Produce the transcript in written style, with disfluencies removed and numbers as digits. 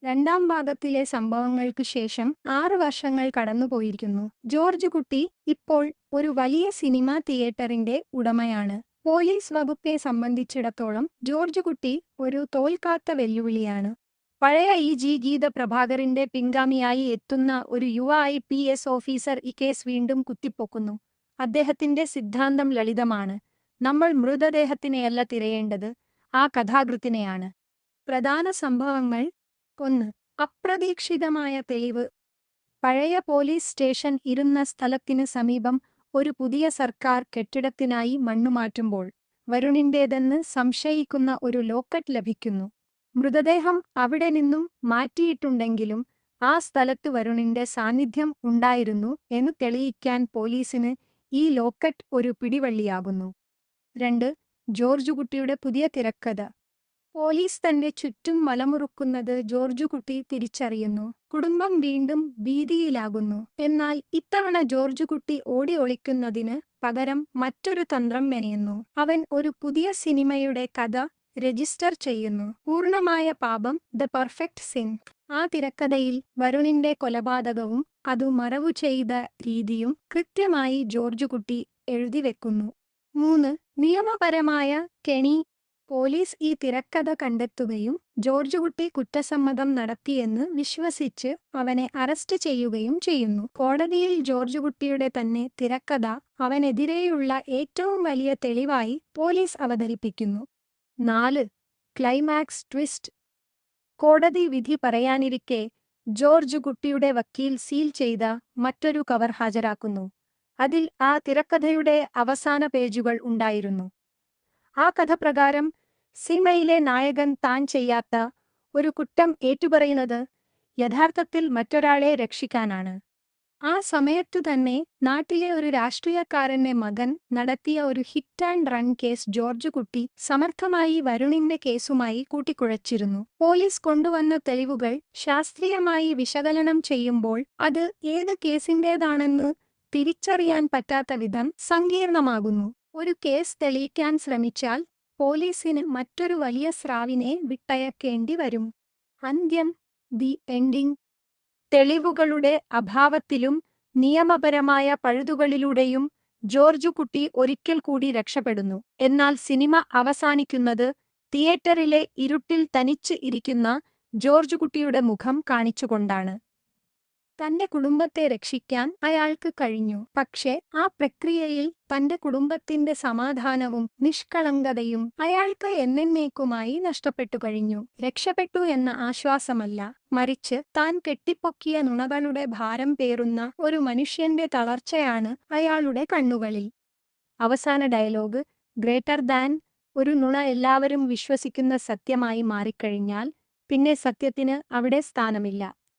രണ്ടാം ഭാഗത്തിലെ സംഭവങ്ങൾക്ക് ശേഷം 6 വർഷങ്ങൾ കടന്നുപോയിരിക്കുന്നു. ജോർജ് കുട്ടി ഇപ്പോൾ ഒരു വലിയ സിനിമാ തിയേറ്ററിന്റെ ഉടമയാണ്. പോലീസ് വകുപ്പിനെ സംബന്ധിച്ചിടത്തോളം ജോർജ് കുട്ടി ഒരു തോൽക്കാത്ത വെല്ലുവിളിയാണ്. പഴയ ഗീത പ്രഭാകറിന്റെ പിൻഗാമിയായി എത്തുന്ന ഒരു യുവ IPS ഓഫീസർ ഈ കേസ് വീണ്ടും കുത്തിപ്പൊക്കുന്നു. അദ്ദേഹത്തിന്റെ സിദ്ധാന്തം ലളിതമാണ്: നമ്മൾ മൃതദേഹത്തിനെയല്ല തിരയേണ്ടത്, ആ കഥാകൃത്തിനെയാണ്. പ്രധാന സംഭവങ്ങൾ: 1. അപ്രതീക്ഷിതമായ തെളിവ്. പഴയ പോലീസ് സ്റ്റേഷൻ ഇരുന്ന സ്ഥലത്തിന് സമീപം ഒരു പുതിയ സർക്കാർ കെട്ടിടത്തിനായി മണ്ണുമാറ്റുമ്പോൾ വരുണിന്റേതെന്ന് സംശയിക്കുന്ന ഒരു ലോക്കറ്റ് ലഭിക്കുന്നു. മൃതദേഹം അവിടെ നിന്നും മാറ്റിയിട്ടുണ്ടെങ്കിലും ആ സ്ഥലത്ത് വരുണിന്റെ സാന്നിധ്യം ഉണ്ടായിരുന്നു എന്ന് തെളിയിക്കാൻ പോലീസിന് ഈ ലോക്കറ്റ് ഒരു പിടിവള്ളിയാകുന്നു. 2. ജോർജ് കുട്ടിയുടെ പുതിയ തിരക്കഥ. പോലീസ് തന്റെ ചുറ്റും മലമുറുക്കുന്നത് ജോർജ് കുട്ടി തിരിച്ചറിയുന്നു. കുടുംബം വീണ്ടും ഭീതിയിലാകുന്നു. എന്നാൽ ഇത്തവണ ജോർജ് കുട്ടി ഓടി ഒളിക്കുന്നതിന് പകരം മറ്റൊരു തന്ത്രം മെനയുന്നു. അവൻ ഒരു പുതിയ സിനിമയുടെ കഥ രജിസ്റ്റർ ചെയ്യുന്നു. പൂർണ്ണമായ പാപം, ദ പെർഫെക്റ്റ് സിൻ. ആ തിരക്കഥയിൽ വരുണിന്റെ കൊലപാതകവും അതു മറവു ചെയ്ത രീതിയും കൃത്യമായി ജോർജ് കുട്ടി എഴുതിവെക്കുന്നു. 3. നിയമപരമായ കെണി. പോലീസ് ഈ തിരക്കഥ കണ്ടെത്തുകയും ജോർജ് കുട്ടി കുറ്റസമ്മതം നടത്തിയെന്ന് വിശ്വസിച്ച് അവനെ അറസ്റ്റ് ചെയ്യുകയും ചെയ്യുന്നു. കോടതിയിൽ ജോർജ് കുട്ടിയുടെ തന്നെ തിരക്കഥ അവനെതിരെയുള്ള ഏറ്റവും വലിയ തെളിവായി പോലീസ് അവതരിപ്പിക്കുന്നു. 4. Climax twist. കോടതി വിധി പറയാനിരിക്കെ ജോർജ് കുട്ടിയുടെ വക്കീൽ സീൽ ചെയ്ത മറ്റൊരു കവർ ഹാജരാക്കുന്നു. അതിൽ ആ തിരക്കഥയുടെ അവസാന പേജുകൾ ഉണ്ടായിരുന്നു. ആ കഥ പ്രകാരം സിനിമയിലെ നായകൻ താൻ ചെയ്യാത്ത ഒരു കുറ്റം ഏറ്റുപറയുന്നത് യഥാർത്ഥത്തിൽ മറ്റൊരാളെ രക്ഷിക്കാനാണ്. ആ സമയത്തു തന്നെ നാട്ടിലെ ഒരു രാഷ്ട്രീയക്കാരന്റെ മകൻ നടത്തിയ ഒരു hit and run case George കുട്ടി സമർത്ഥമായി വരുണിന്റെ കേസുമായി കൂട്ടിക്കുഴച്ചിരുന്നു. പോലീസ് കൊണ്ടുവന്ന തെളിവുകൾ ശാസ്ത്രീയമായി വിശകലനം ചെയ്യുമ്പോൾ അത് ഏത് കേസിന്റേതാണെന്ന് തിരിച്ചറിയാൻ പറ്റാത്ത വിധം സങ്കീർണമാകുന്നു. ഒരു കേസ് തെളിയിക്കാൻ ശ്രമിച്ചാൽ പോലീസിന് മറ്റൊരു വലിയ സ്രാവിനെ വിട്ടയക്കേണ്ടി വരും. അന്ത്യം, ദി എൻഡിങ്. തെളിവുകളുടെ അഭാവത്തിലും നിയമപരമായ പഴുതുകളിലൂടെയും ജോർജ് കുട്ടി ഒരിക്കൽ കൂടി രക്ഷപ്പെടുന്നു. എന്നാൽ സിനിമ അവസാനിക്കുന്നത് തിയേറ്ററിലെ ഇരുട്ടിൽ തനിച്ച് ഇരിക്കുന്ന ജോർജ് കുട്ടിയുടെ മുഖം കാണിച്ചുകൊണ്ടാണ്. തന്റെ കുടുംബത്തെ രക്ഷിക്കാൻ അയാൾക്ക് കഴിഞ്ഞു. പക്ഷേ ആ പ്രക്രിയയിൽ തന്റെ കുടുംബത്തിന്റെ സമാധാനവും നിഷ്കളങ്കതയും അയാൾക്ക് എന്നേക്കുമായി നഷ്ടപ്പെട്ടു കഴിഞ്ഞു. രക്ഷപ്പെട്ടു എന്ന ആശ്വാസമല്ല, മറിച്ച് താൻ കെട്ടിപ്പൊക്കിയ നുണകളുടെ ഭാരം പേറുന്ന ഒരു മനുഷ്യന്റെ തളർച്ചയാണ് അയാളുടെ കണ്ണുകളിൽ. അവസാന ഡയലോഗ്: ഗ്രേറ്റർ ദാൻ. ഒരു നുണ എല്ലാവരും വിശ്വസിക്കുന്ന സത്യമായി മാറിക്കഴിഞ്ഞാൽ പിന്നെ സത്യത്തിന് അവിടെ സ്ഥാനമില്ല.